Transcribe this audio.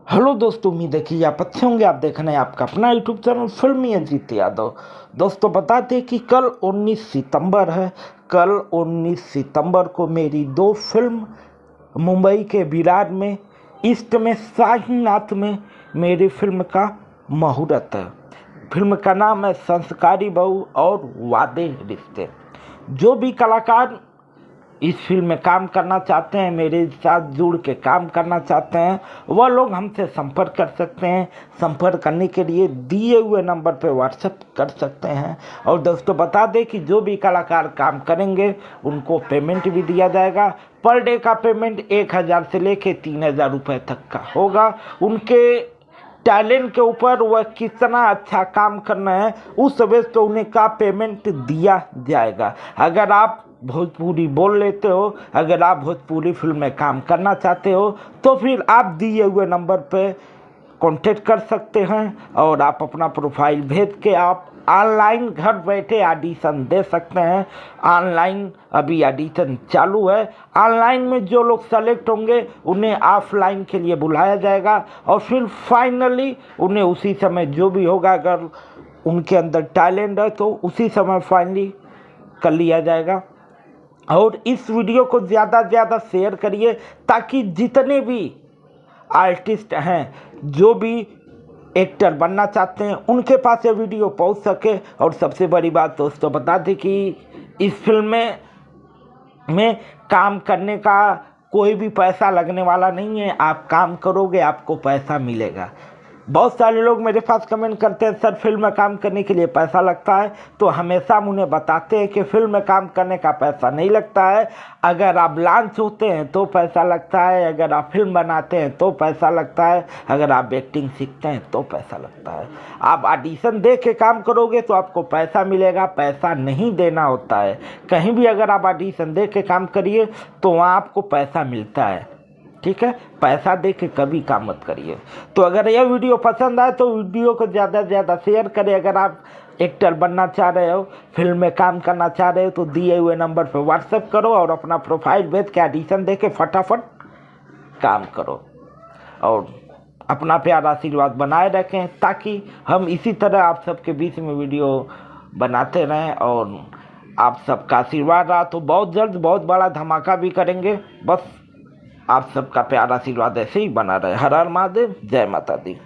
Hello दोस्तों, उम्मीद है कि आप अच्छे होंगे। आप देख रहे हैं आपका अपना यूट्यूब चैनल फिल्मी अजीत यादव। दोस्तों बता दें कि कल 19 सितंबर है। कल 19 सितंबर को मेरी दो फिल्म मुंबई के विरार में, ईस्ट में साईनाथ में मेरी फिल्म का मुहूर्त है। फिल्म का नाम है संस्कारी बहू और वादे रिश्ते। जो भी कलाकार इस फिल्म में काम करना चाहते हैं, मेरे साथ जुड़ के काम करना चाहते हैं, वह लोग हमसे संपर्क कर सकते हैं। संपर्क करने के लिए दिए हुए नंबर पर व्हाट्सएप कर सकते हैं। और दोस्तों बता दें कि जो भी कलाकार काम करेंगे उनको पेमेंट भी दिया जाएगा। पर डे का पेमेंट 1000 से लेके 3000 रुपये तक का होगा। उनके टैलेंट के ऊपर वह कितना अच्छा काम करना है उस बेस पे उन्हें का पेमेंट दिया जाएगा। अगर आप भोजपुरी बोल लेते हो, अगर आप भोजपुरी फिल्म में काम करना चाहते हो, तो फिर आप दिए हुए नंबर पे कांटेक्ट कर सकते हैं और आप अपना प्रोफाइल भेज के आप ऑनलाइन घर बैठे ऑडिशन दे सकते हैं। ऑनलाइन अभी ऑडिशन चालू है। ऑनलाइन में जो लोग सेलेक्ट होंगे उन्हें ऑफलाइन के लिए बुलाया जाएगा और फिर फाइनली उन्हें उसी समय जो भी होगा, अगर उनके अंदर टैलेंट है तो उसी समय फाइनली कर लिया जाएगा। और इस वीडियो को ज़्यादा से ज़्यादा शेयर करिए ताकि जितने भी आर्टिस्ट हैं, जो भी एक्टर बनना चाहते हैं, उनके पास ये वीडियो पहुंच सके। और सबसे बड़ी बात दोस्तों बता दें कि इस फिल्म में काम करने का कोई भी पैसा लगने वाला नहीं है। आप काम करोगे आपको पैसा मिलेगा। बहुत सारे लोग मेरे पास कमेंट करते हैं, सर फिल्म में काम करने के लिए पैसा लगता है। तो हमेशा हम उन्हें बताते हैं कि फिल्म में काम करने का पैसा नहीं लगता है। अगर आप लॉन्च होते हैं तो पैसा लगता है, अगर आप फिल्म बनाते हैं तो पैसा लगता है, अगर आप एक्टिंग सीखते हैं तो पैसा लगता है। आप ऑडिशन दे के काम करोगे तो आपको पैसा मिलेगा, पैसा नहीं देना होता है। कहीं भी अगर आप ऑडिशन दे के काम करिए तो वहाँ आपको पैसा मिलता है, ठीक है। पैसा दे के कभी काम मत करिए। तो अगर यह वीडियो पसंद आए तो वीडियो को ज़्यादा से ज़्यादा शेयर करें। अगर आप एक्टर बनना चाह रहे हो, फिल्म में काम करना चाह रहे हो, तो दिए हुए नंबर पर व्हाट्सएप करो और अपना प्रोफाइल भेज के ऑडिशन दे के फटाफट काम करो और अपना प्यार आशीर्वाद बनाए रखें ताकि हम इसी तरह आप सबके बीच में वीडियो बनाते रहें। और आप सबका आशीर्वाद रहा तो बहुत जल्द बहुत बड़ा धमाका भी करेंगे। बस आप सबका प्यार आशीर्वाद ऐसे ही बना रहे। हर हर महादेव, जय माता दी।